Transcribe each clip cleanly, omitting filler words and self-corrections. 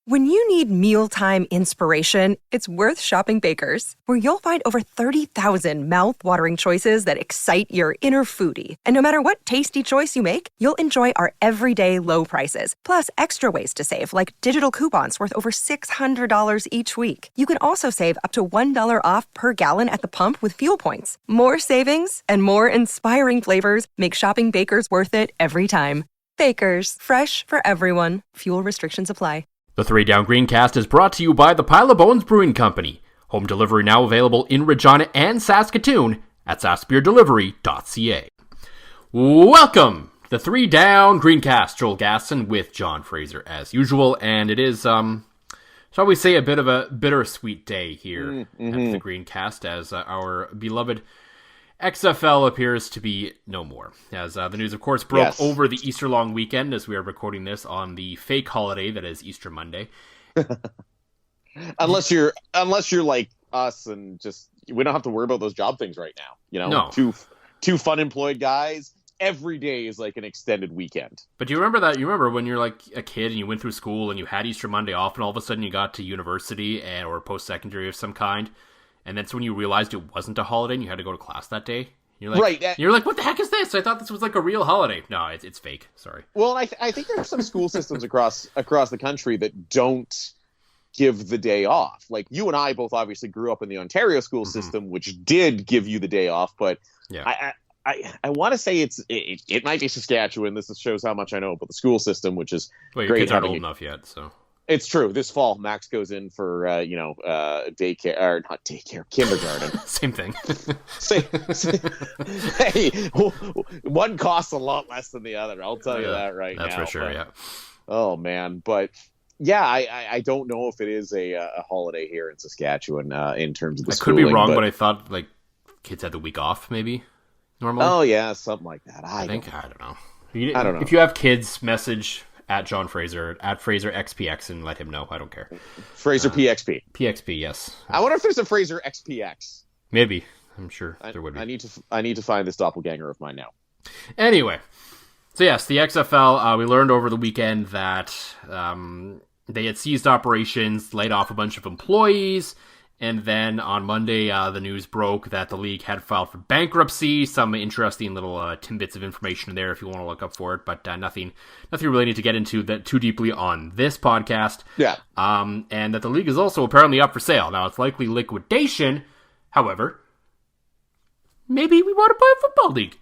When you need mealtime inspiration, it's worth shopping Baker's, where you'll find over 30,000 mouth-watering choices that excite your inner foodie. And no matter what tasty choice you make, you'll enjoy our everyday low prices, plus extra ways to save, like digital coupons worth over $600 each week. You can also save up to $1 off per gallon at the pump with fuel points. More savings and more inspiring flavors make shopping Baker's worth it every time. Baker's, fresh for everyone. Fuel restrictions apply. The 3 Down Greencast is brought to you by the Pile of Bones Brewing Company. Home delivery now available in Regina and Saskatoon at saskbeerdelivery.ca. Welcome to the 3 Down Greencast. Joel Gasson with John Fraser as usual, and it is, shall we say, a bit of a bittersweet day here at the Greencast as our beloved XFL appears to be no more. As the news, of course, broke over the Easter long weekend as we are recording this on the fake holiday that is Easter Monday. unless you're like us and just we don't have to worry about those job things right now. You know, no. two fun employed guys. Every day is like an extended weekend. But do you remember that? You remember when you're like a kid and you went through school and you had Easter Monday off, and all of a sudden you got to university or post-secondary of some kind. And that's when you realized it wasn't a holiday and you had to go to class that day. You're like, right. You're like, what the heck is this? I thought this was like a real holiday. No, it's fake. Sorry. Well, I think there are some school systems across the country that don't give the day off. Like you and I both obviously grew up in the Ontario school system, which did give you the day off. But yeah. I want to say it might be Saskatchewan. This shows how much I know about the school system, which is your great. Kids aren't old enough yet, so. It's true. This fall, Max goes in for, daycare, or not daycare, kindergarten. Same thing. Hey, one costs a lot less than the other. I'll tell you that right now. That's for sure, yeah. Oh, man. But, yeah, I don't know if it is a holiday here in Saskatchewan in terms of the schooling. I could be wrong, but I thought, like, kids had the week off, maybe, normally. Oh, yeah, something like that. I don't know. I don't know. If you have kids, message at John Fraser, at Fraser XPX, and let him know. I don't care. Fraser PXP. PXP, yes. I wonder if there's a Fraser XPX. Maybe. I'm sure there would be. I need to find this doppelganger of mine now. Anyway. So yes, the XFL, we learned over the weekend that they had ceased operations, laid off a bunch of employees, and then on Monday, the news broke that the league had filed for bankruptcy. Some interesting little tidbits of information there if you want to look up for it, but nothing really need to get into that too deeply on this podcast. Yeah. And that the league is also apparently up for sale. Now, it's likely liquidation. However, maybe we want to buy a football league.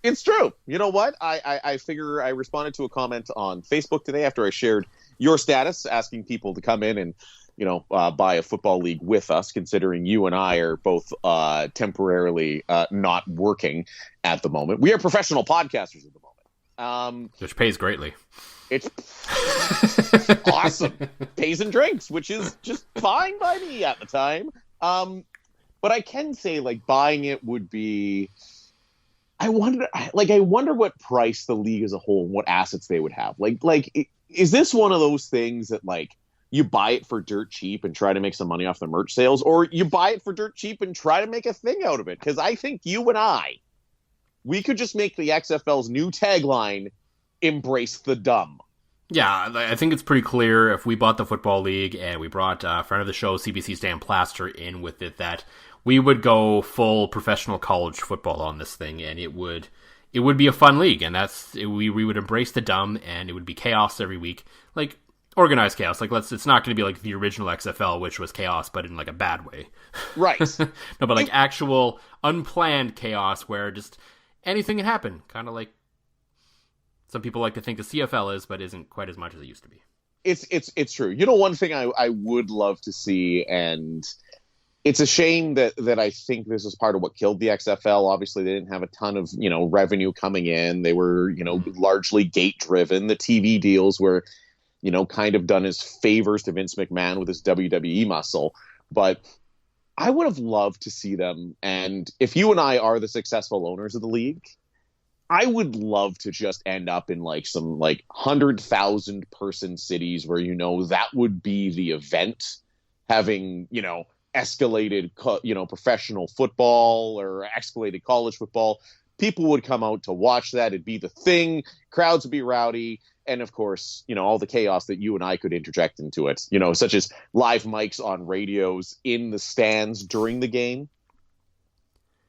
It's true. You know what? I figure I responded to a comment on Facebook today after I shared your status asking people to come in and buy a football league with us, considering you and I are both temporarily not working at the moment. We are professional podcasters at the moment. Which pays greatly. It's awesome. Pays and drinks, which is just fine by me at the time. But I can say, like, buying it would be... I wonder what price the league as a whole, what assets they would have. Like, is this one of those things that, like, you buy it for dirt cheap and try to make some money off the merch sales, or you buy it for dirt cheap and try to make a thing out of it? Because I think you and we could just make the XFL's new tagline, embrace the dumb. Yeah, I think it's pretty clear if we bought the football league and we brought a friend of the show, CBC's Dan Plaster, in with it, that we would go full professional college football on this thing, and it would be a fun league, and we would embrace the dumb, and it would be chaos every week. Like, organized chaos. Like, it's not going to be like the original XFL, which was chaos, but in like a bad way. Right. No, but like actual unplanned chaos where just anything can happen. Kind of like some people like to think the CFL is, but isn't quite as much as it used to be. It's true. You know, one thing I would love to see, and it's a shame that I think this is part of what killed the XFL. Obviously, they didn't have a ton of, revenue coming in. They were, largely gate driven. The TV deals were, kind of done as favors to Vince McMahon with his WWE muscle. But I would have loved to see them. And if you and I are the successful owners of the league, I would love to just end up in like some like 100,000 person cities where, that would be the event, having, escalated, professional football or escalated college football, people would come out to watch that. It'd be the thing. Crowds would be rowdy. And of course, all the chaos that you and I could interject into it, such as live mics on radios in the stands during the game.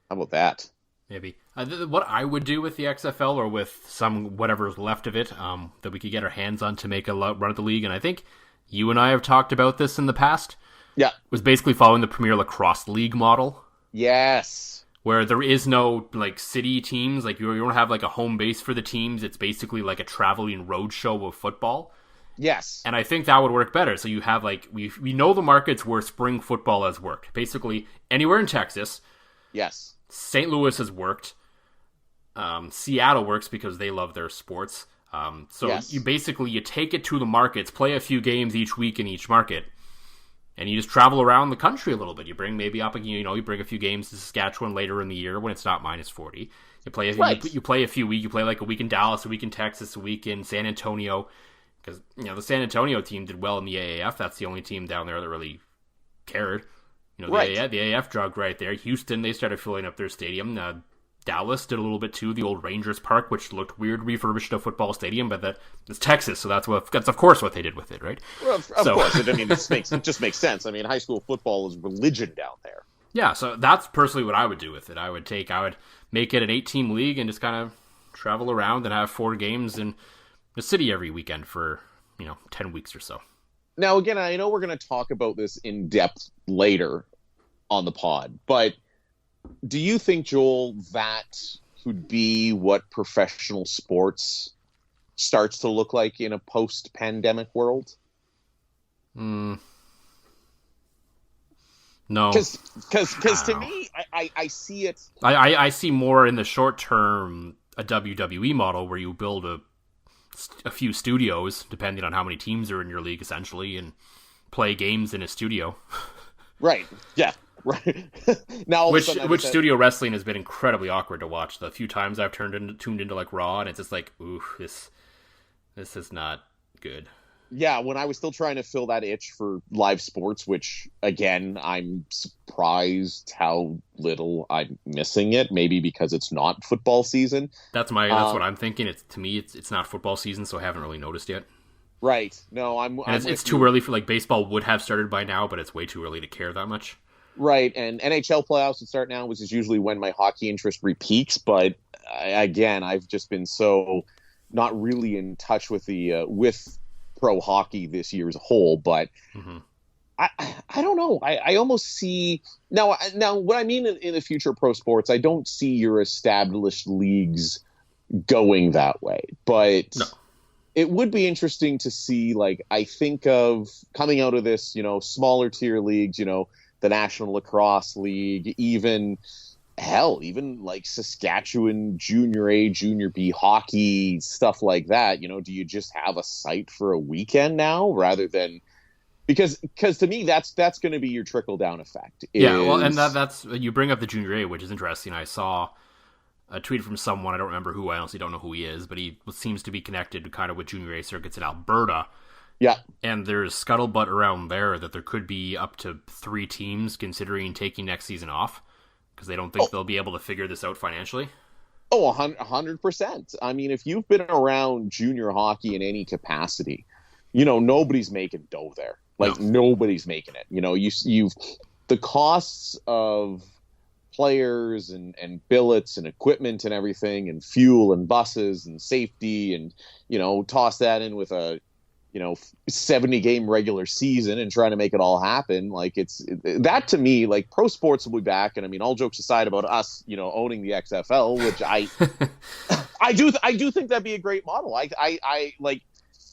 How about that? Maybe. What I would do with the XFL, or with some whatever's left of it, that we could get our hands on to make a run at the league, and I think you and I have talked about this in the past. Yeah. Was basically following the Premier Lacrosse League model. Yes. Where there is no city teams, you don't have a home base for the teams. It's basically like a traveling road show of football. Yes. And I think that would work better. So you have we know the markets where spring football has worked. Basically anywhere in Texas. Yes. St. Louis has worked. Seattle works because they love their sports. So yes. You take it to the markets, play a few games each week in each market, and you just travel around the country a little bit. You bring maybe up, you bring a few games to Saskatchewan later in the year when it's not -40. You play, you play a few weeks. You play a week in Dallas, a week in Texas, a week in San Antonio, because the San Antonio team did well in the AAF. That's the only team down there that really cared. The AAF drug right there. Houston, they started filling up their stadium. Dallas did a little bit too. The old Rangers Park, which looked weird, refurbished a football stadium, but it's Texas, so that's of course what they did with it, right? Well, of course. It just makes sense. I mean, high school football is religion down there. Yeah, so that's personally what I would do with it. I would make it an 8-team league and just kind of travel around and have 4 games in the city every weekend for 10 weeks or so. Now, again, I know we're going to talk about this in depth later on the pod, but do you think, Joel, that could be what professional sports starts to look like in a post-pandemic world? No. Because to me, I see it... I see more in the short term a WWE model where you build a few studios, depending on how many teams are in your league, essentially, and play games in a studio. Right, yeah. Right. Now, which studio wrestling has been incredibly awkward to watch. The few times I've tuned into Raw, and it's just ooh, this is not good. Yeah, when I was still trying to fill that itch for live sports, which again, I'm surprised how little I'm missing it. Maybe because it's not football season. That's what I'm thinking. To me, it's not football season, so I haven't really noticed yet. Right. No, it's too early for baseball would have started by now, but it's way too early to care that much. Right, and NHL playoffs would start now, which is usually when my hockey interest repeats. But I've just been so not really in touch with the with pro hockey this year as a whole. But I don't know. I almost see now. What I mean in the future pro sports, I don't see your established leagues going that way. But no. It would be interesting to see. I think of coming out of this, smaller tier leagues, the National Lacrosse League, even Saskatchewan Junior A, Junior B hockey, stuff like that. Do you just have a site for a weekend now rather than because to me that's going to be your trickle down effect. Yeah, well, and that's you bring up the Junior A, which is interesting. I saw a tweet from someone, I don't remember who, I honestly don't know who he is, but he seems to be connected kind of with Junior A circuits in Alberta. Yeah. And there's scuttlebutt around there that there could be up to 3 teams considering taking next season off because they don't think they'll be able to figure this out financially. Oh, 100%. I mean, if you've been around junior hockey in any capacity, nobody's making dough there. Nobody's making it. You've the costs of players and billets and equipment and everything and fuel and buses and safety and, toss that in with a 70-game regular season and trying to make it all happen. That to me, pro sports will be back. And I mean, all jokes aside about us, owning the XFL, which I do think that'd be a great model. I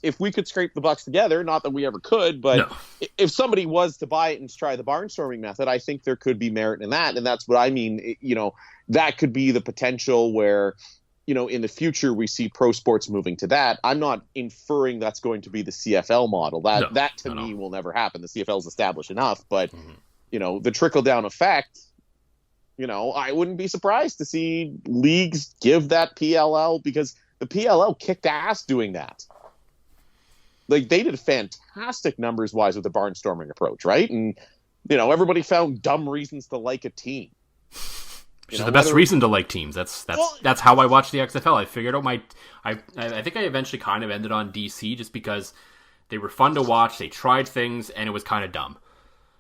if we could scrape the bucks together, not that we ever could, but no. If somebody was to buy it and try the barnstorming method, I think there could be merit in that. And that's what I mean. That could be the potential where, in the future, we see pro sports moving to that. I'm not inferring that's going to be the CFL model. That to me will never happen. The CFL is established enough, but the trickle down effect. I wouldn't be surprised to see leagues give that PLL because the PLL kicked ass doing that. They did fantastic numbers wise with the barnstorming approach, right? And everybody found dumb reasons to like a team. Which is the best reason to like teams. That's how I watch the XFL. I figured out I think I eventually kind of ended on DC just because they were fun to watch. They tried things, and it was kind of dumb.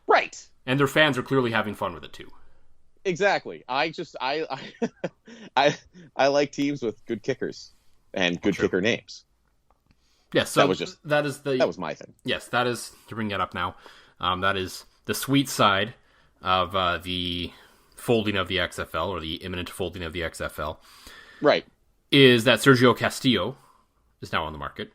Right. And their fans are clearly having fun with it too. Exactly. I like teams with good kickers and good kicker names. Yes, so that was my thing. Yes, that is, to bring that up now, that is the sweet side of the folding of the XFL, or the imminent folding of the XFL. Right. Is that Sergio Castillo is now on the market.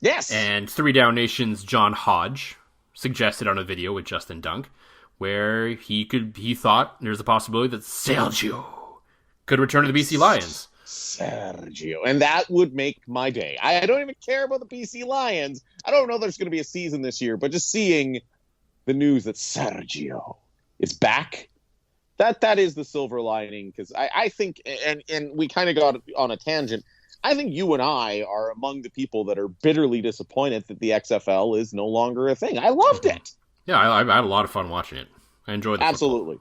Yes. And 3 Down Nation's John Hodge suggested on a video with Justin Dunk where he thought there's a possibility that Sergio could return to the BC Lions. Sergio. And that would make my day. I don't even care about the BC Lions. I don't know there's going to be a season this year, but just seeing the news that Sergio is back, that is the silver lining. Because I think, and we kind of got on a tangent, I think you and I are among the people that are bitterly disappointed that the XFL is no longer a thing. I loved it. Yeah, I had a lot of fun watching it. I enjoyed it. Absolutely.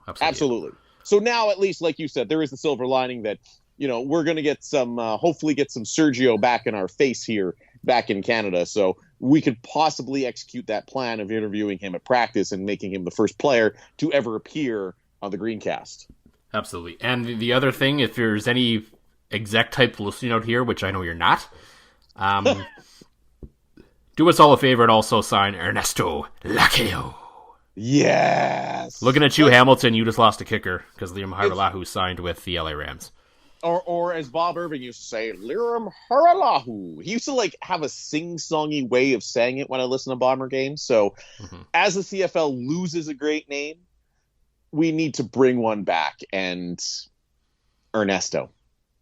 So now, at least, like you said, there is the silver lining that, we're going to get some, hopefully get some Sergio back in our face here, back in Canada. So we could possibly execute that plan of interviewing him at practice and making him the first player to ever appear on the Greencast. Absolutely. And the other thing, if there's any exec type listening out here, which I know you're not, do us all a favor and also sign Ernesto Lacayo. Yes. Looking at you, Hamilton, you just lost a kicker because Liam Haralahu signed with the LA Rams. Or as Bob Irving used to say, Liam Haralahu. He used to have a sing-songy way of saying it when I listen to Bomber games. So as the CFL loses a great name, we need to bring one back. And Ernesto,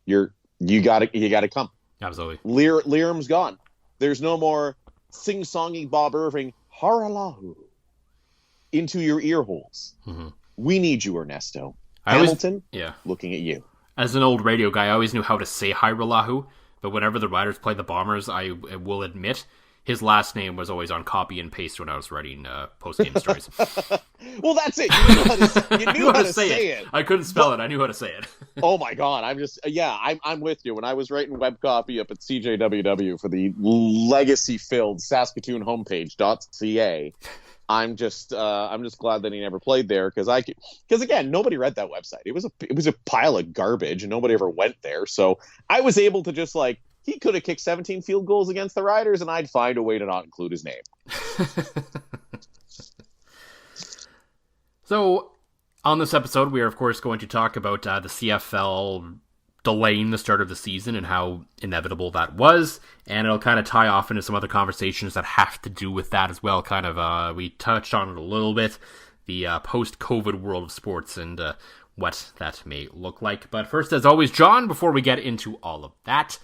you gotta come. Absolutely. Liam's gone. There's no more sing-songy Bob Irving Haralahu into your ear holes. We need you, Ernesto. Hamilton, looking at you. As an old radio guy, I always knew how to say Haralahu, but whenever the Riders played the Bombers, I will admit, his last name was always on copy and paste when I was writing post-game stories. Well, that's it. You knew how to say it. I couldn't spell it. I knew how to say it. Oh my God. I'm with you. When I was writing web copy up at CJWW for the legacy-filled Saskatoon homepage.ca, I'm just glad that he never played there because again, nobody read that website. It was a pile of garbage and nobody ever went there. So I was able to just he could have kicked 17 field goals against the Riders and I'd find a way to not include his name. So on this episode, we are of course going to talk about the CFL delaying the start of the season and how inevitable that was, and it'll kind of tie off into some other conversations that have to do with that as well. Kind of, we touched on it a little bit, the post-COVID world of sports and what that may look like. But first, as always, John, before we get into all of that,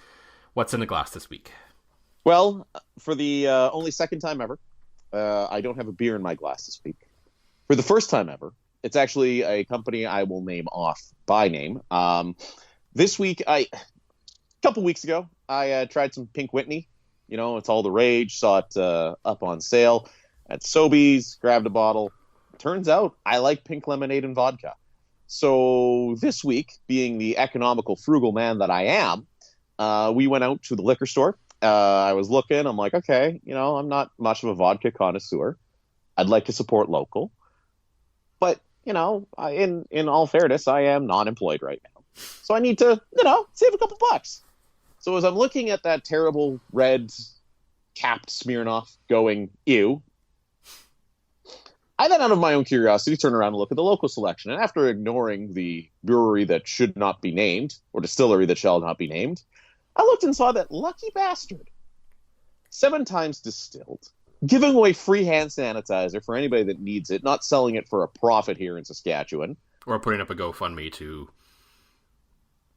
what's in the glass this week? Well, for the only second time ever, I don't have a beer in my glass this week. For the first time ever, it's actually a company I will name off by name. This week, a couple weeks ago, I tried some Pink Whitney. It's all the rage. Saw it up on sale at Sobeys. Grabbed a bottle. Turns out I like pink lemonade and vodka. So this week, being the economical, frugal man that I am, we went out to the liquor store. I was looking. I'm like, okay, I'm not much of a vodka connoisseur. I'd like to support local. But, in all fairness, I am non-employed right now. So I need to, save a couple bucks. So as I'm looking at that terrible red capped Smirnoff going, ew, I then out of my own curiosity turn around and look at the local selection. And after ignoring the brewery that should not be named, or distillery that shall not be named, I looked and saw that Lucky Bastard, 7 times distilled, giving away free hand sanitizer for anybody that needs it, not selling it for a profit here in Saskatchewan. Or putting up a GoFundMe to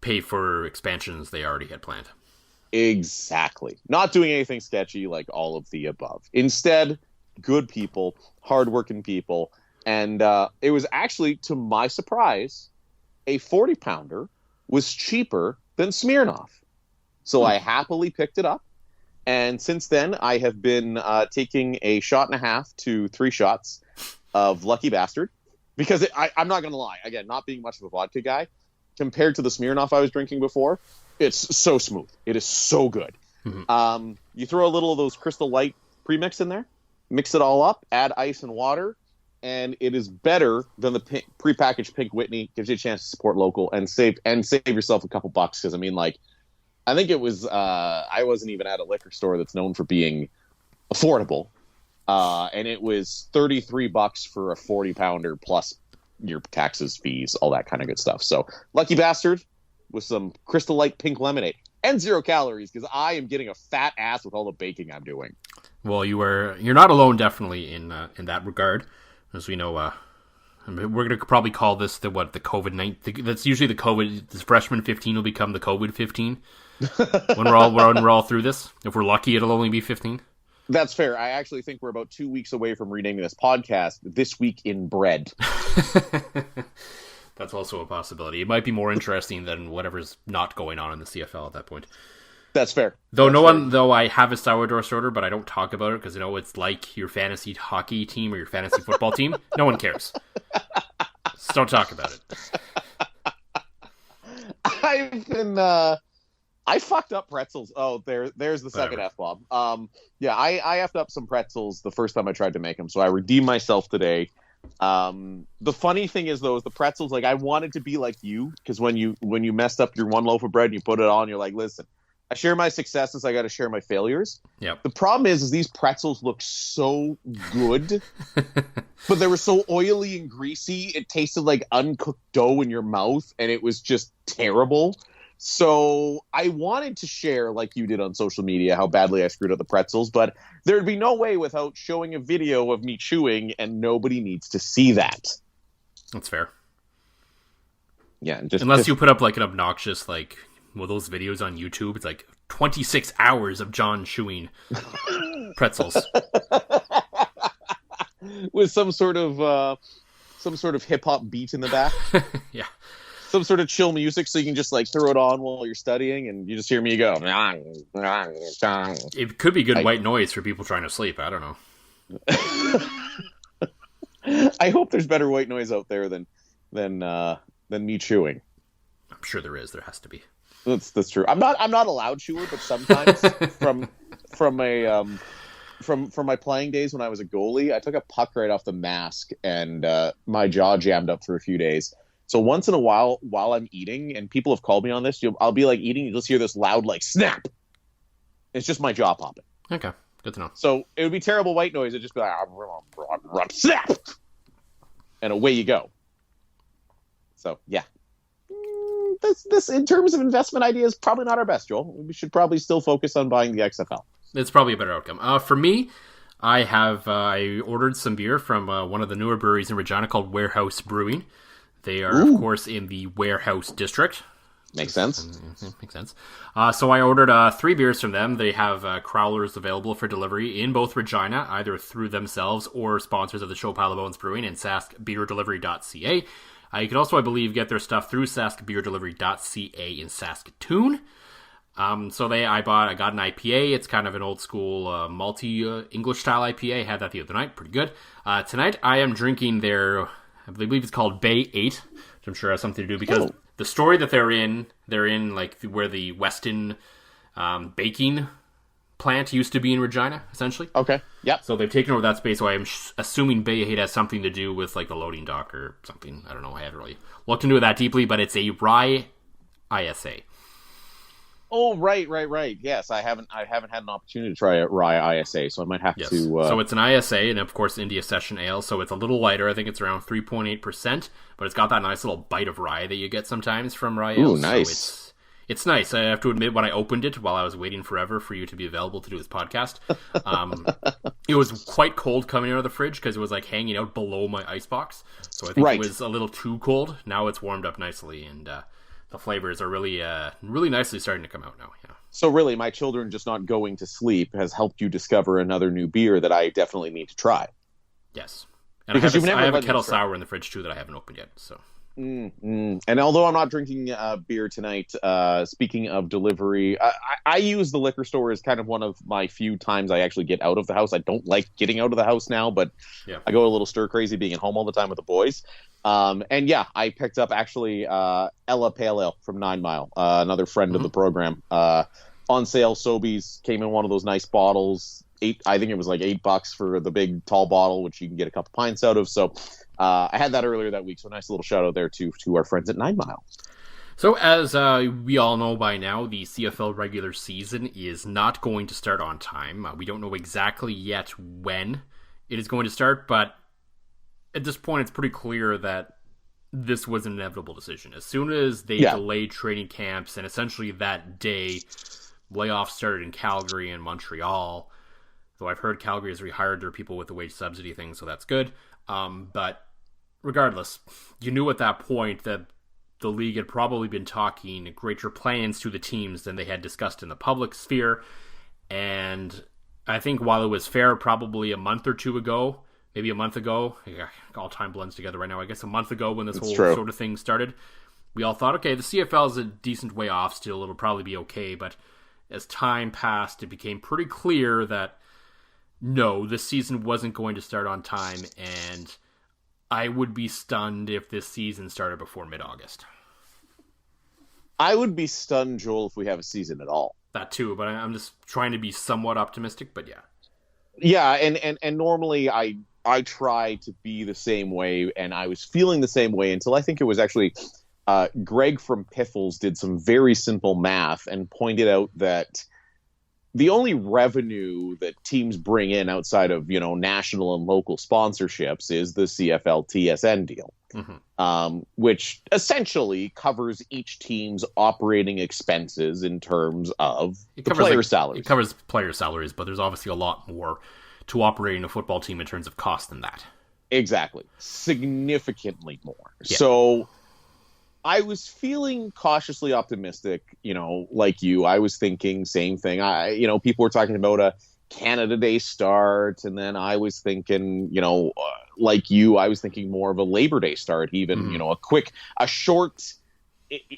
pay for expansions they already had planned. Exactly. Not doing anything sketchy like all of the above. Instead, good people, hardworking people. And it was actually, to my surprise, a 40-pounder was cheaper than Smirnoff. So I happily picked it up. And since then, I have been taking a 1.5 to 3 shots of Lucky Bastard. Because I'm not going to lie, again, not being much of a vodka guy, compared to the Smirnoff I was drinking before, it's so smooth. It is so good. Mm-hmm. You throw a little of those Crystal Light premix in there, mix it all up, add ice and water, and it is better than the prepackaged Pink Whitney. Gives you a chance to support local and save yourself a couple bucks. Because I mean, like, I think it was I wasn't even at a liquor store that's known for being affordable, and it was $33 for a 40-pounder plus your taxes, fees, all that kind of good stuff. So lucky bastard with some Crystal Light pink lemonade and 0 calories because I am getting a fat ass with all the baking I'm doing. Well, you're not alone, definitely in that regard, as we know. We're going to probably call this the COVID-19. That's usually the COVID. This freshman 15 will become the COVID 15 when we're all through this. If we're lucky, it'll only be 15. That's fair. I actually think we're about 2 weeks away from renaming this podcast This Week in Bread. That's also a possibility. It might be more interesting than whatever's not going on in the CFL at that point. That's fair. Though I have a sourdough starter, but I don't talk about it because it's like your fantasy hockey team or your fantasy football team. No one cares. Just don't talk about it. I fucked up pretzels. Oh, there's the second F-bomb. I effed up some pretzels the first time I tried to make them, so I redeemed myself today. The funny thing is, though, is the pretzels, like, I wanted to be like you, because when you messed up your one loaf of bread and you put it on, you're like, listen, I share my successes, I got to share my failures. Yep. The problem is these pretzels look so good, but they were so oily and greasy, it tasted like uncooked dough in your mouth, and it was just terrible. So I wanted to share, like you did on social media, how badly I screwed up the pretzels, but there'd be no way without showing a video of me chewing, and nobody needs to see that. That's fair. Yeah, unless you put up like an obnoxious, those videos on YouTube, it's like 26 hours of John chewing pretzels with some sort of hip hop beat in the back. Yeah. Some sort of chill music so you can just throw it on while you're studying and you just hear me go. It could be good white noise for people trying to sleep. I don't know. I hope there's better white noise out there than me chewing. I'm sure there is. There has to be. That's true. I'm not a loud chewer, but sometimes from my playing days when I was a goalie, I took a puck right off the mask and my jaw jammed up for a few days. So once in a while I'm eating, and people have called me on this, I'll be eating, you'll just hear this loud snap. It's just my jaw popping. Okay, good to know. So it would be terrible white noise. It'd just be snap, and away you go. So yeah, this in terms of investment ideas, probably not our best, Joel. We should probably still focus on buying the XFL. It's probably a better outcome. For me, I ordered some beer from one of the newer breweries in Regina called Warehouse Brewing. They are, of course, in the Warehouse District. Makes sense. Makes sense. So I ordered 3 beers from them. They have crowlers available for delivery in both Regina, either through themselves or sponsors of the show Pile of Bones Brewing and saskbeerdelivery.ca. You can also, I believe, get their stuff through saskbeerdelivery.ca in Saskatoon. I got an IPA. It's kind of an old school multi-English style IPA. I had that the other night. Pretty good. Tonight I am drinking their, I believe it's called Bay 8, which I'm sure has something to do because the story that they're in where the Weston baking plant used to be in Regina, essentially. Okay. Yep. So they've taken over that space, so I'm assuming Bay 8 has something to do with the loading dock or something. I don't know. I haven't really looked into it that deeply, but it's a rye ISA. Oh, right. Yes, I haven't had an opportunity to try a rye ISA, so I might have to. So it's an ISA, and of course India Session Ale, so it's a little lighter. I think it's around 3.8%, but it's got that nice little bite of rye that you get sometimes from rye ale. Ooh, nice. So it's nice. I have to admit, when I opened it while I was waiting forever for you to be available to do this podcast, it was quite cold coming out of the fridge because it was hanging out below my icebox. So I think it was a little too cold. Now it's warmed up nicely, and the flavors are really nicely starting to come out now. Yeah. So really, my children just not going to sleep has helped you discover another new beer that I definitely need to try. Yes. And because I have a kettle sour in the fridge too that I haven't opened yet. So. And although I'm not drinking beer tonight, speaking of delivery, I use the liquor store as kind of one of my few times I actually get out of the house. I don't like getting out of the house now, but I go a little stir crazy being at home all the time with the boys. And yeah, I picked up actually Ella Pale Ale from 9 Mile, another friend of the program. On sale, Sobeys came in one of those nice bottles. I think it was like $8 for the big tall bottle, which you can get a couple pints out of. So I had that earlier that week. So a nice little shout out there to our friends at 9 Mile. So as we all know by now, the CFL regular season is not going to start on time. We don't know exactly yet when it is going to start, but at this point it's pretty clear that this was an inevitable decision. As soon as they delayed training camps, and essentially that day, layoffs started in Calgary and Montreal. Though I've heard Calgary has rehired their people with the wage subsidy thing, so that's good. But regardless, you knew at that point that the league had probably been talking greater plans to the teams than they had discussed in the public sphere. And I think while it was fair probably a month or two ago, maybe a month ago, all time blends together right now, I guess a month ago when this whole sort of thing started, we all thought, okay, the CFL is a decent way off still, it'll probably be okay. But as time passed, it became pretty clear that no, this season wasn't going to start on time, and I would be stunned if this season started before mid-August. I would be stunned, Joel, if we have a season at all. That too, but I'm just trying to be somewhat optimistic, but yeah. Yeah, and normally I try to be the same way, and I was feeling the same way until I think it was actually Greg from Piffles did some very simple math and pointed out that the only revenue that teams bring in outside of, national and local sponsorships is the CFL TSN deal, which essentially covers each team's operating expenses in terms of player salaries. It covers player salaries, but there's obviously a lot more to operating a football team in terms of cost than that. Exactly. Significantly more. Yeah. So I was feeling cautiously optimistic, like you. I was thinking same thing. People were talking about a Canada Day start, and then I was thinking, like you, I was thinking more of a Labor Day start, even, a short,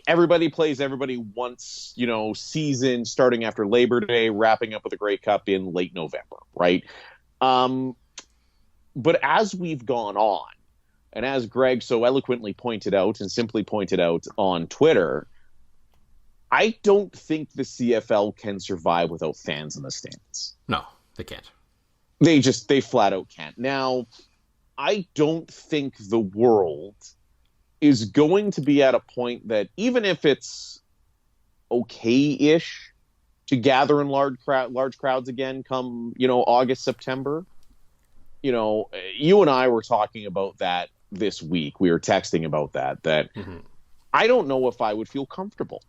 everybody plays everybody once, season starting after Labor Day, wrapping up with a Grey Cup in late November, right? But as we've gone on, and as Greg so eloquently pointed out and simply pointed out on Twitter, I don't think the CFL can survive without fans in the stands. No, they can't. They flat out can't. Now, I don't think the world is going to be at a point that even if it's okay-ish to gather in large crowds again come, August, September, you and I were talking about that this week. We were texting about that I don't know if I would feel comfortable.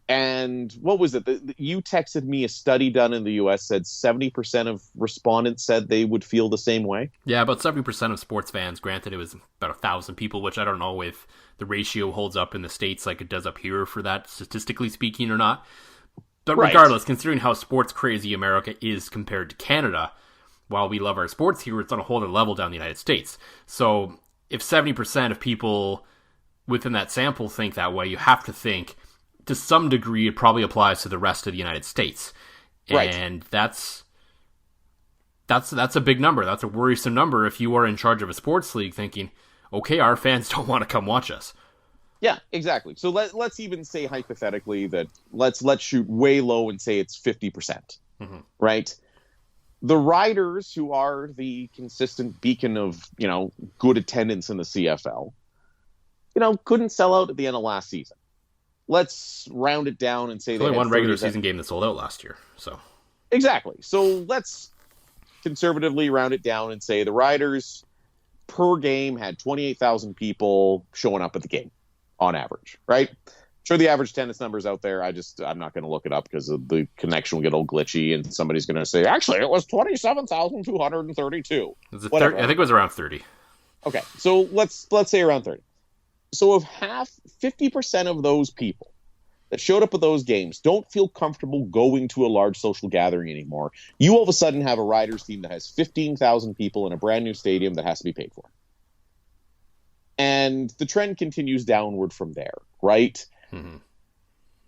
And what was it? You texted me a study done in the U.S. said 70% of respondents said they would feel the same way. Yeah, about 70% of sports fans. Granted, it was about 1,000 people, which I don't know if the ratio holds up in the States like it does up here for that, statistically speaking, or not. But regardless, considering how sports crazy America is compared to Canada, while we love our sports here, it's on a whole other level down in the United States. So if 70% of people within that sample think that way, you have to think to some degree it probably applies to the rest of the United States. Right. And that's a big number. That's a worrisome number if you are in charge of a sports league thinking, okay, our fans don't want to come watch us. Yeah, exactly. So let's even say hypothetically that let's shoot way low and say it's 50%, right? The Riders, who are the consistent beacon of, good attendance in the CFL, couldn't sell out at the end of last season. Let's round it down and say they only one regular season game that sold out last year. So exactly. So let's conservatively round it down and say the Riders per game had 28,000 people showing up at the game on average, right? Sure, the average attendance numbers out there. I'm not going to look it up because the connection will get all glitchy, and somebody's going to say, actually, it was 27,232. I think it was around 30. Okay, so let's say around 30. So if 50% of those people that showed up at those games don't feel comfortable going to a large social gathering anymore, you all of a sudden have a Riders team that has 15,000 people in a brand new stadium that has to be paid for. And the trend continues downward from there, right? Mm-hmm.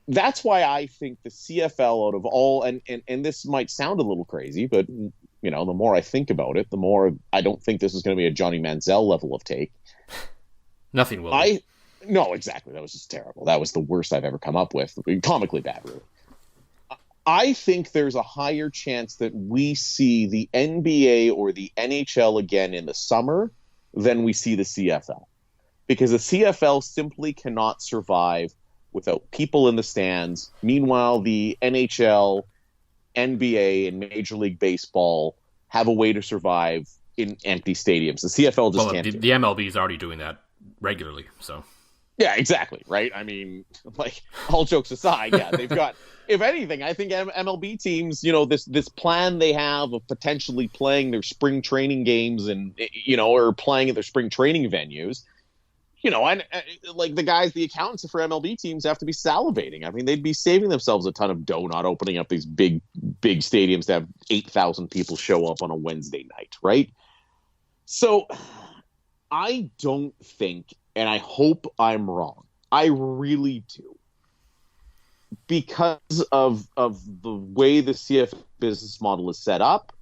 That's why I think the CFL out of all, and this might sound a little crazy, but the more I think about it, the more I don't think this is going to be a Johnny Manziel level of take. Nothing will. No, exactly. That was just terrible. That was the worst I've ever come up with. Comically bad, really. I think there's a higher chance that we see the NBA or the NHL again in the summer than we see the CFL. Because the CFL simply cannot survive without people in the stands. Meanwhile, the NHL, NBA, and Major League Baseball have a way to survive in empty stadiums. The CFL just can't. The MLB is already doing that regularly, so. Yeah, exactly, right? I mean, all jokes aside, yeah, they've got, if anything, I think MLB teams, this plan they have of potentially playing their spring training games and, or playing at their spring training venues, and the guys, the accountants for MLB teams have to be salivating. I mean, they'd be saving themselves a ton of dough not opening up these big stadiums to have 8,000 people show up on a Wednesday night, right? So I don't think, and I hope I'm wrong, I really do, because of the way the CF business model is set up,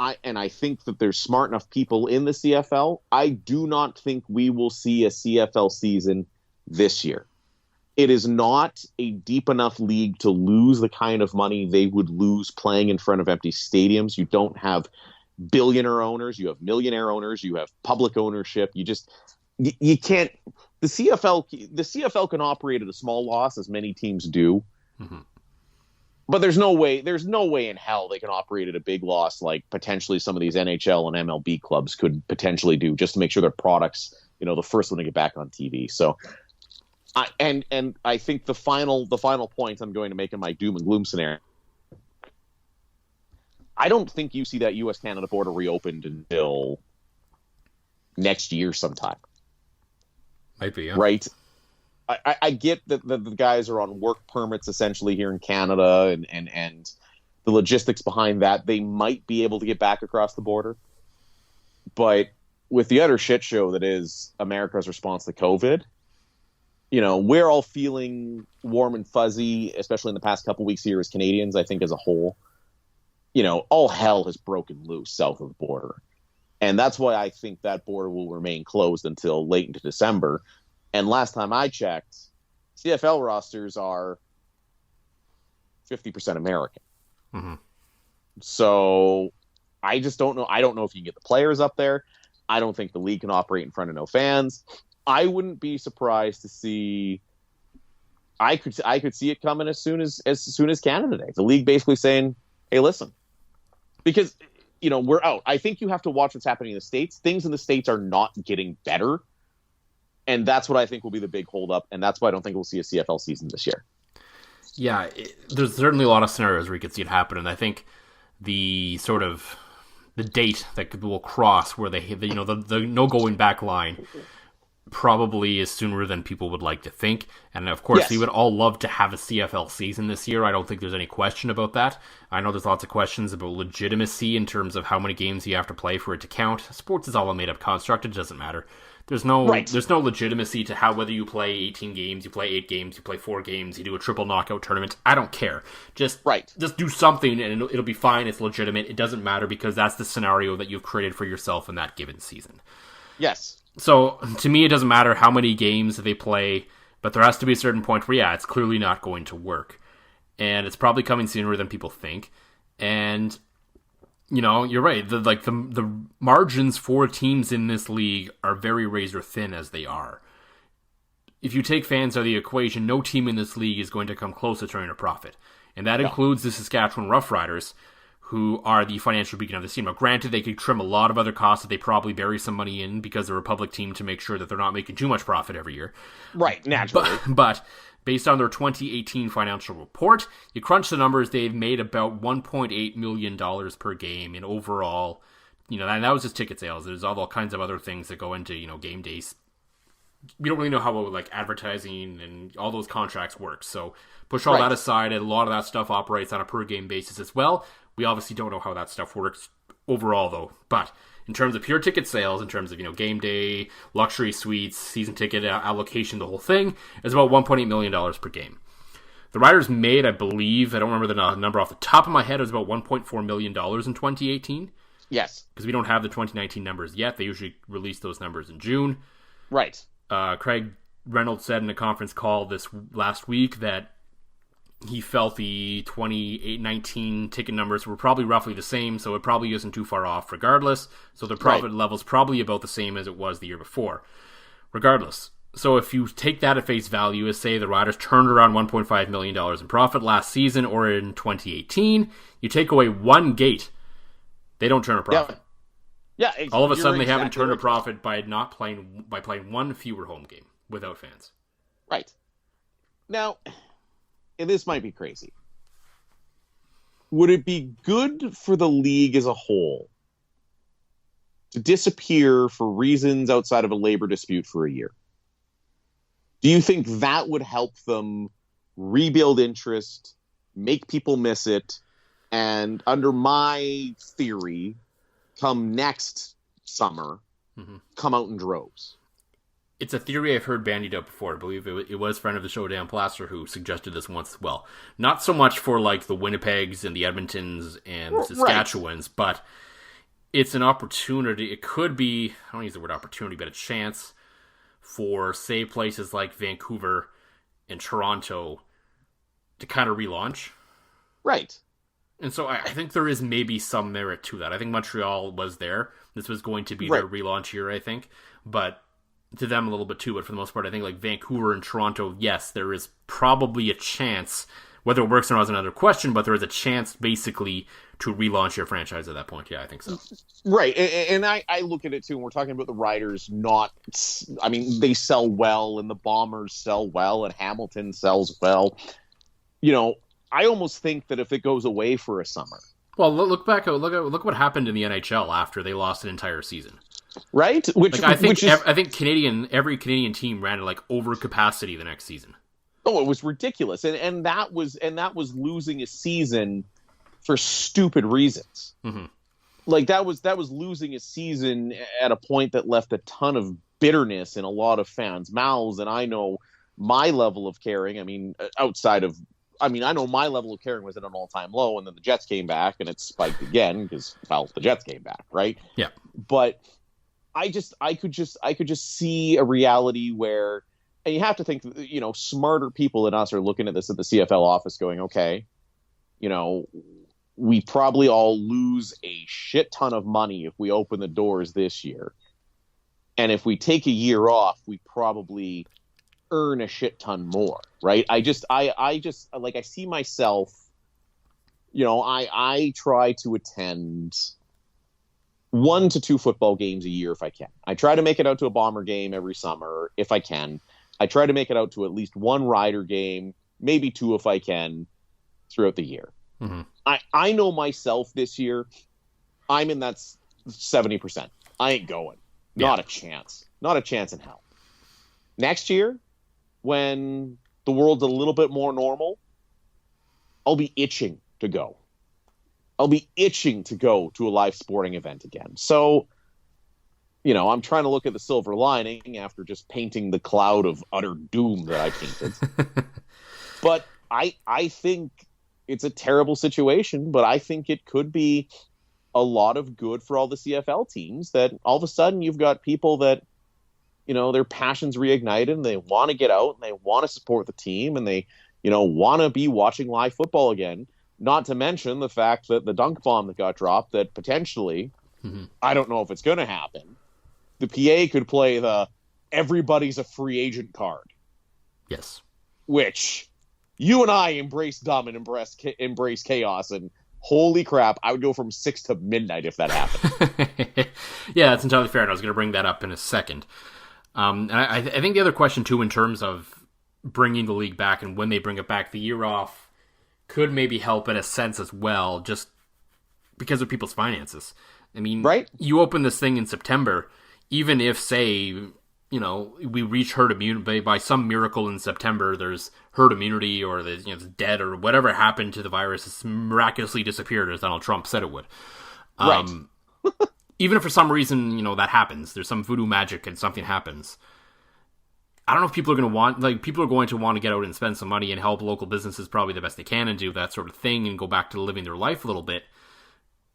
I think that there's smart enough people in the CFL. I do not think we will see a CFL season this year. It is not a deep enough league to lose the kind of money they would lose playing in front of empty stadiums. You don't have billionaire owners. You have millionaire owners. You have public ownership. You can't. The CFL can operate at a small loss, as many teams do. Mm-hmm. But there's no way in hell they can operate at a big loss like potentially some of these NHL and MLB clubs could potentially do, just to make sure their products, the first one to get back on TV. So, I think the final point I'm going to make in my doom and gloom scenario, I don't think you see that U.S.-Canada border reopened until next year sometime. Might be, yeah. Right? I get that the guys are on work permits essentially here in Canada and the logistics behind that. They might be able to get back across the border. But with the utter shit show that is America's response to COVID, we're all feeling warm and fuzzy, especially in the past couple weeks here as Canadians, I think as a whole. All hell has broken loose south of the border. And that's why I think that border will remain closed until late into December. And last time I checked, CFL rosters are 50% American. Mm-hmm. So I just don't know. I don't know if you can get the players up there. I don't think the league can operate in front of no fans. I wouldn't be surprised to see. I could see it coming as soon as Canada Day. The league basically saying, "Hey, listen," because we're out. I think you have to watch what's happening in the States. Things in the States are not getting better. And that's what I think will be the big holdup, and that's why I don't think we'll see a CFL season this year. Yeah, there's certainly a lot of scenarios where you could see it happen, and I think the sort of the date that will cross where the no going back line probably is sooner than people would like to think. And of course, we would all love to have a CFL season this year. I don't think there's any question about that. I know there's lots of questions about legitimacy in terms of how many games you have to play for it to count. Sports is all a made-up construct. It doesn't matter. There's no legitimacy to how whether you play 18 games, you play 8 games, you play 4 games, you do a triple knockout tournament. I don't care. Just do something and it'll be fine. It's legitimate. It doesn't matter because that's the scenario that you've created for yourself in that given season. Yes. So to me, it doesn't matter how many games they play, but there has to be a certain point where, it's clearly not going to work. And it's probably coming sooner than people think. And you're right. The margins for teams in this league are very razor thin as they are. If you take fans out of the equation, no team in this league is going to come close to turning a profit. And that includes the Saskatchewan Roughriders, who are the financial beacon of the team. Now, granted, they could trim a lot of other costs that they probably bury some money in because they're a public team to make sure that they're not making too much profit every year. Right, naturally. But based on their 2018 financial report, you crunch the numbers, they've made about $1.8 million per game in overall, and that was just ticket sales. There's all kinds of other things that go into, game days. We don't really know how advertising and all those contracts work. So push all that aside, and a lot of that stuff operates on a per game basis as well. We obviously don't know how that stuff works overall, though. But in terms of pure ticket sales, in terms of, game day, luxury suites, season ticket allocation, the whole thing, is about $1.8 million per game. The Riders made, I believe, I don't remember the number off the top of my head, it was about $1.4 million in 2018. Yes. Because we don't have the 2019 numbers yet. They usually release those numbers in June. Right. Craig Reynolds said in a conference call this last week that he felt the 2019 ticket numbers were probably roughly the same, so it probably isn't too far off regardless. So the profit level's probably about the same as it was the year before. Regardless. So if you take that at face value as, say, the Riders turned around $1.5 million in profit last season or in 2018, you take away one gate, they don't turn a profit. Yeah. All of a sudden they haven't turned a profit by playing one fewer home game without fans. Right. Now, and this might be crazy. Would it be good for the league as a whole to disappear for reasons outside of a labor dispute for a year? Do you think that would help them rebuild interest, make people miss it, and under my theory, come next summer, come out in droves? It's a theory I've heard bandied up before. I believe it was a friend of the show, Dan Plaster, who suggested this once as well. Not so much for like the Winnipegs and the Edmontons and Saskatchewans, but it's an opportunity. It could be, I don't use the word opportunity, but a chance for, say, places like Vancouver and Toronto to kind of relaunch. Right. And so I think there is maybe some merit to that. I think Montreal was there. This was going to be their relaunch year, I think. But to them a little bit too. But for the most part, I think like Vancouver and Toronto, yes, there is probably a chance. Whether it works or not is another question, but there is a chance basically to relaunch your franchise at that point. Yeah, I think so. Right. And I look at it too, and we're talking about the Riders they sell well, and the Bombers sell well, and Hamilton sells well. I almost think that if it goes away for a summer. Well, look what happened in the NHL after they lost an entire season. Right? I think every Canadian team ran at like over capacity the next season. Oh, it was ridiculous, and that was losing a season for stupid reasons. Mm-hmm. Like that was losing a season at a point that left a ton of bitterness in a lot of fans' mouths. And I know my level of caring. I know my level of caring was at an all-time low, and then the Jets came back, and it spiked again because the Jets came back, right? Yeah. But I could just see a reality where. And you have to think, smarter people than us are looking at this at the CFL office going, okay, we probably all lose a shit ton of money if we open the doors this year. And if we take a year off, we probably earn a shit ton more, right? I see myself, I try to attend 1 to 2 football games a year if I can. I try to make it out to a Bomber game every summer if I can. I try to make it out to at least 1 Rider game, maybe 2 if I can, throughout the year. Mm-hmm. I know myself this year, I'm in that 70%. I ain't going. Yeah. Not a chance. Not a chance in hell. Next year, when the world's a little bit more normal, I'll be itching to go. I'll be itching to go to a live sporting event again. So, I'm trying to look at the silver lining after just painting the cloud of utter doom that I painted. But I think it's a terrible situation, but I think it could be a lot of good for all the CFL teams that all of a sudden you've got people that, their passions reignited and they want to get out and they want to support the team and they, want to be watching live football again. Not to mention the fact that the dunk bomb that got dropped that potentially, I don't know if it's going to happen, the PA could play the everybody's a free agent card. Yes. Which you and I embrace dumb and embrace chaos. And holy crap, I would go from 6 to midnight if that happened. Yeah, that's entirely fair. And I was going to bring that up in a second. And I think the other question, too, in terms of bringing the league back and when they bring it back, the year off could maybe help in a sense as well, just because of people's finances. I mean, right? You open this thing in September, even if, say, we reach herd immunity by some miracle in September, there's herd immunity or it's dead or whatever happened to the virus has miraculously disappeared as Donald Trump said it would. Right. Even if for some reason, that happens, there's some voodoo magic and something happens. I don't know if people are going to people are going to want to get out and spend some money and help local businesses probably the best they can and do that sort of thing and go back to living their life a little bit.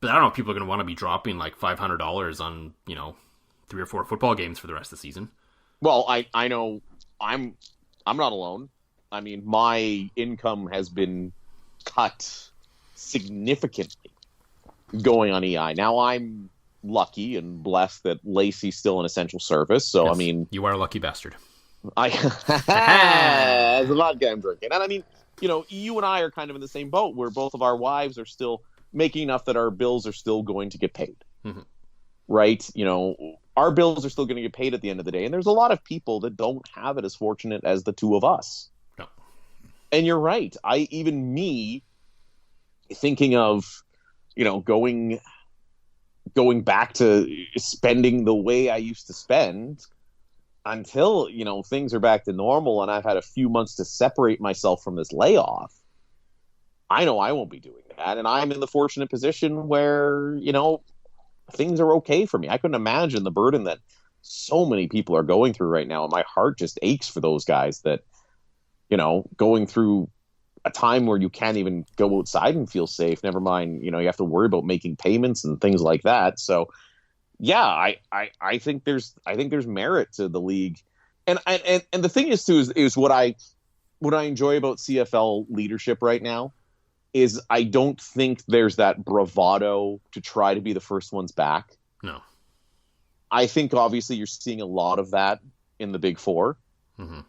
But I don't know if people are going to want to be dropping like $500 on, 3 or 4 football games for the rest of the season. Well, I know I'm not alone. I mean, my income has been cut significantly going on EI. Now I'm lucky and blessed that Lacey's still an essential service. So, yes, I mean... You are a lucky bastard. As a vodka I'm drinking. And I mean, you and I are kind of in the same boat where both of our wives are still making enough that our bills are still going to get paid. Mm-hmm. Right? Our bills are still going to get paid at the end of the day. And there's a lot of people that don't have it as fortunate as the two of us. No. And you're right. Even me thinking of, going back to spending the way I used to spend until, things are back to normal and I've had a few months to separate myself from this layoff. I know I won't be doing that. And I'm in the fortunate position where, things are okay for me. I couldn't imagine the burden that so many people are going through right now. And my heart just aches for those guys that, going through a time where you can't even go outside and feel safe. Never mind, you have to worry about making payments and things like that. So yeah, I think there's merit to the league. And the thing is too, is what I enjoy about CFL leadership right now is I don't think there's that bravado to try to be the first ones back. No. I think obviously you're seeing a lot of that in the Big Four. Mm-hmm.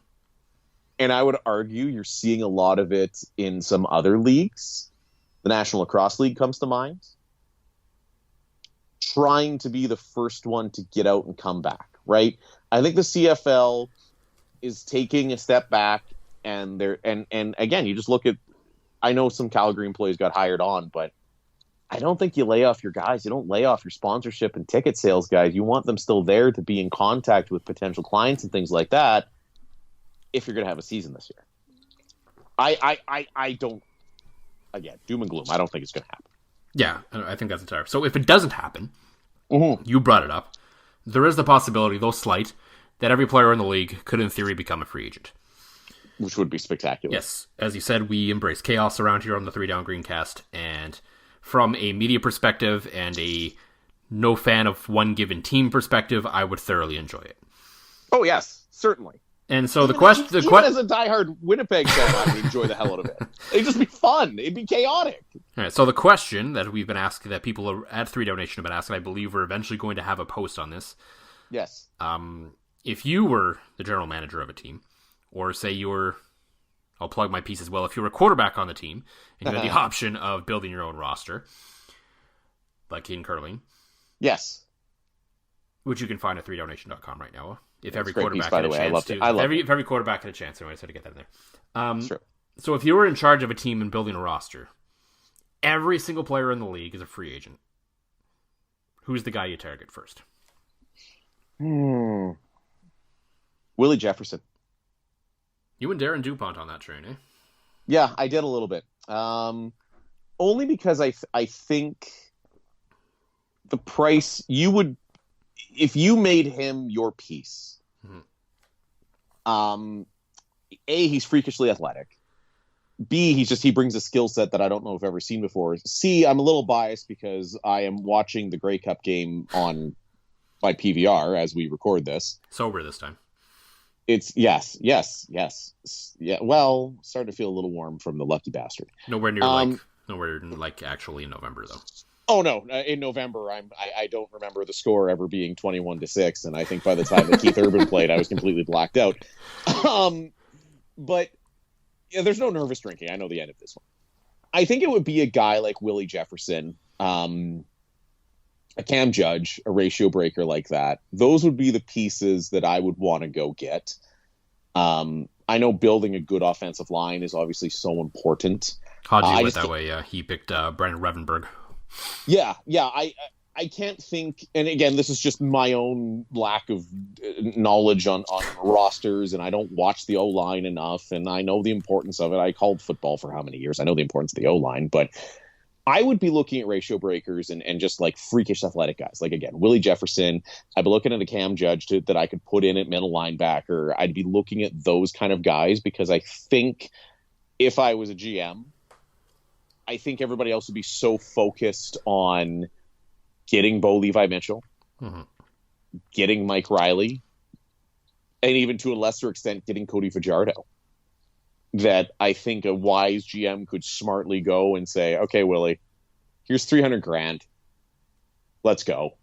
And I would argue you're seeing a lot of it in some other leagues. The National Lacrosse League comes to mind. Trying to be the first one to get out and come back, right? I think the CFL is taking a step back, and again, you just look at. I know some Calgary employees got hired on, but I don't think you lay off your guys. You don't lay off your sponsorship and ticket sales guys. You want them still there to be in contact with potential clients and things like that. If you're going to have a season this year, I don't. Again, doom and gloom. I don't think it's going to happen. Yeah, I think that's entire. So if it doesn't happen, mm-hmm. You brought it up. There is the possibility, though slight, that every player in the league could, in theory, become a free agent. Which would be spectacular. Yes. As you said, we embrace chaos around here on the 3 Down Greencast. And from a media perspective and a no fan of one given team perspective, I would thoroughly enjoy it. Oh, yes. Certainly. And so even as a diehard Winnipeg fan, I would enjoy the hell out of it. It'd just be fun. It'd be chaotic. All right. So the question that we've been asking, that people at 3 Down Nation have been asking, I believe we're eventually going to have a post on this. Yes. If you were the general manager of a team, or say I'll plug my piece as well, if you were a quarterback on the team and you had the option of building your own roster, like in curling. Yes. Which you can find at 3downnation.com right now. If every quarterback had a chance to. If every quarterback had a chance, anyway, I just had to get that in there. Sure. So if you were in charge of a team and building a roster, every single player in the league is a free agent. Who's the guy you target first? Willie Jefferson. You and Darren DuPont on that train, eh? Yeah, I did a little bit. Only because I think the price you would, if you made him your piece. Mm-hmm. A, he's freakishly athletic. B, he brings a skill set that I don't know if I've ever seen before. C, I'm a little biased because I am watching the Grey Cup game on my PVR as we record this. Sober this time. It's yes. Yeah. Well, starting to feel a little warm from the lucky bastard. Nowhere near like actually in November though. Oh no! In November, I don't remember the score ever being 21-6, and I think by the time that Keith Urban played, I was completely blacked out. But yeah, there's no nervous drinking. I know the end of this one. I think it would be a guy like Willie Jefferson, a Cam Judge, a ratio breaker like that. Those would be the pieces that I would want to go get. I know building a good offensive line is obviously so important. Haji went that way. Yeah, he picked Brandon Revenberg. Yeah. I can't think, and again, this is just my own lack of knowledge on rosters, and I don't watch the O-line enough, and I know the importance of it. I called football for how many years? I know the importance of the O-line, but I would be looking at ratio breakers and just like freakish athletic guys. Like, again, Willie Jefferson. I'd be looking at a Cam Judge that I could put in at middle linebacker. I'd be looking at those kind of guys because I think if I was a GM, I think everybody else would be so focused on getting Bo Levi Mitchell, getting Mike Riley, and even to a lesser extent, getting Cody Fajardo, that I think a wise GM could smartly go and say, okay, Willie, here's $300,000. Let's go.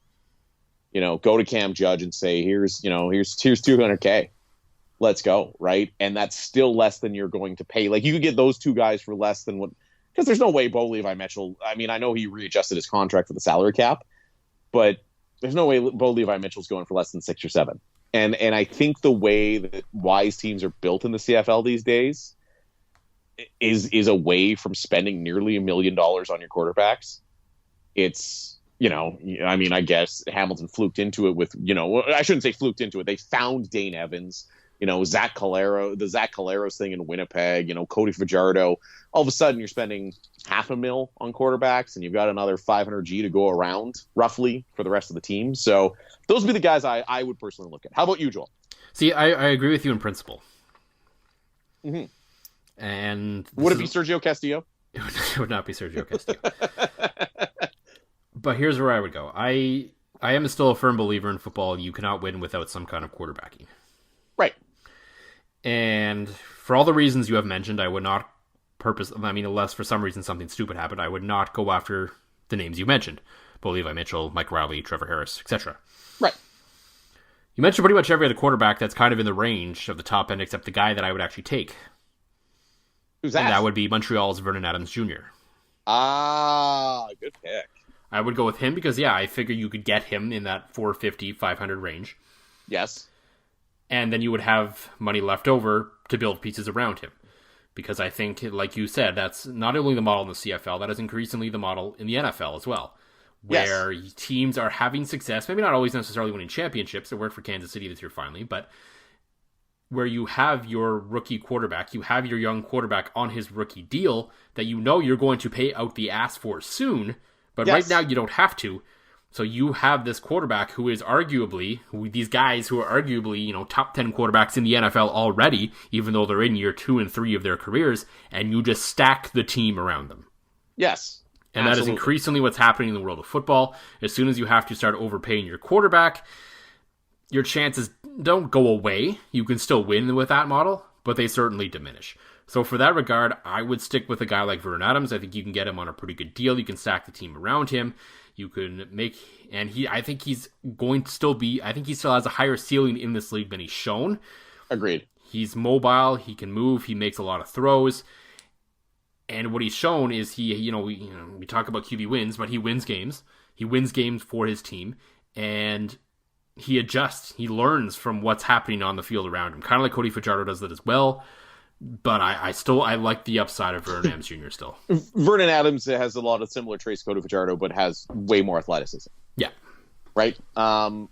Go to Cam Judge and say, here's $200K. Let's go. Right. And that's still less than you're going to pay. Like, you could get those two guys for less than what, because there's no way Bo Levi Mitchell, I mean, I know he readjusted his contract for the salary cap, but there's no way Bo Levi Mitchell's going for less than 6 or 7. And I think the way that wise teams are built in the CFL these days is away from spending nearly $1 million on your quarterbacks. It's, I mean, I guess Hamilton fluked into it with, I shouldn't say fluked into it. They found Dane Evans, Zach Calero, the Zach Caleros thing in Winnipeg, Cody Fajardo. All of a sudden you're spending $500,000 on quarterbacks and you've got another $500G to go around roughly for the rest of the team. So those would be the guys I would personally look at. How about you, Joel? See, I agree with you in principle. Mm-hmm. And would it be Sergio Castillo? It would not be Sergio Castillo. But here's where I would go. I am still a firm believer in football. You cannot win without some kind of quarterbacking. Right. And for all the reasons you have mentioned, I would not unless for some reason something stupid happened, I would not go after the names you mentioned. Bo Levi Mitchell, Mike Riley, Trevor Harris, etc. Right. You mentioned pretty much every other quarterback that's kind of in the range of the top end, except the guy that I would actually take. Who's that? And that would be Montreal's Vernon Adams Jr. Ah, good pick. I would go with him because, I figure you could get him in that 450, 500 range. Yes. And then you would have money left over to build pieces around him. Because I think, like you said, that's not only the model in the CFL, that is increasingly the model in the NFL as well. Where teams are having success, maybe not always necessarily winning championships. It worked for Kansas City this year finally, but where you have your rookie quarterback, you have your young quarterback on his rookie deal that you're going to pay out the ass for soon, but right now you don't have to. So you have this quarterback who is these guys who are arguably, top 10 quarterbacks in the NFL already, even though they're in year 2 and 3 of their careers, and you just stack the team around them. Yes. And absolutely. That is increasingly what's happening in the world of football. As soon as you have to start overpaying your quarterback, your chances don't go away. You can still win with that model, but they certainly diminish. So for that regard, I would stick with a guy like Vernon Adams. I think you can get him on a pretty good deal. You can stack the team around him. You can I think he still has a higher ceiling in this league than he's shown. Agreed. He's mobile. He can move. He makes a lot of throws. And what he's shown is we talk about QB wins, but he wins games. He wins games for his team, and he adjusts. He learns from what's happening on the field around him, kind of like Cody Fajardo does that as well. But I like the upside of Vernon Adams Jr. still. Vernon Adams has a lot of similar traits to Cody Fajardo, but has way more athleticism. Yeah. Right? No.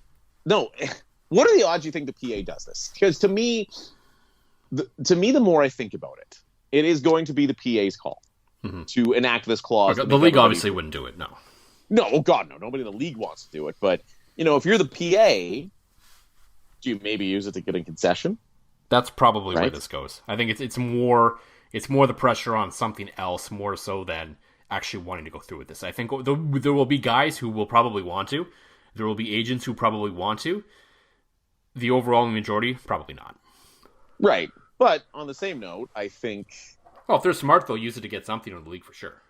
What are the odds you think the PA does this? Because to me, the more I think about it, it is going to be the PA's call to enact this clause. The league obviously wouldn't do it, no. No, oh God, no. Nobody in the league wants to do it. But, if you're the PA, do you maybe use it to get a concession? That's probably where this goes. I think it's more the pressure on something else more so than actually wanting to go through with this. I think there will be guys who will probably want to. There will be agents who probably want to. The overwhelming majority, probably not. Right. But on the same note, I think... Well, if they're smart, they'll use it to get something in the league for sure.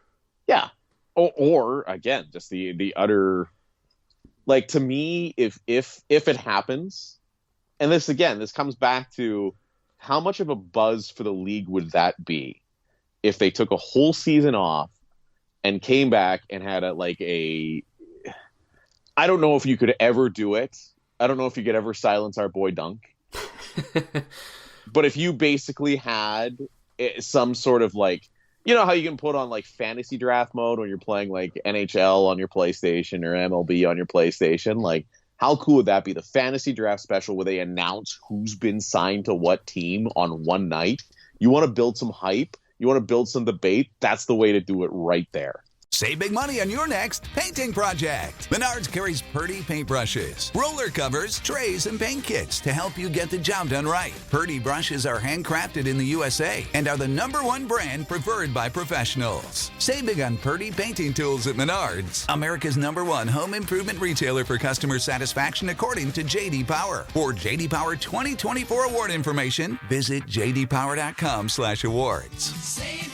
Yeah. Or again, just the utter... Like, to me, if it happens... And this comes back to how much of a buzz for the league would that be if they took a whole season off and came back and had I don't know if you could ever do it. I don't know if you could ever silence our boy Dunk. But if you basically had some sort of how you can put on fantasy draft mode when you're playing NHL on your PlayStation or MLB on your PlayStation, how cool would that be? The fantasy draft special where they announce who's been signed to what team on one night. You want to build some hype? You want to build some debate? That's the way to do it right there. Save big money on your next painting project. Menards carries Purdy paintbrushes, roller covers, trays, and paint kits to help you get the job done right. Purdy brushes are handcrafted in the USA and are the #1 brand preferred by professionals. Save big on Purdy painting tools at Menards, America's #1 home improvement retailer for customer satisfaction according to J.D. Power. For J.D. Power 2024 award information, visit jdpower.com/awards. Save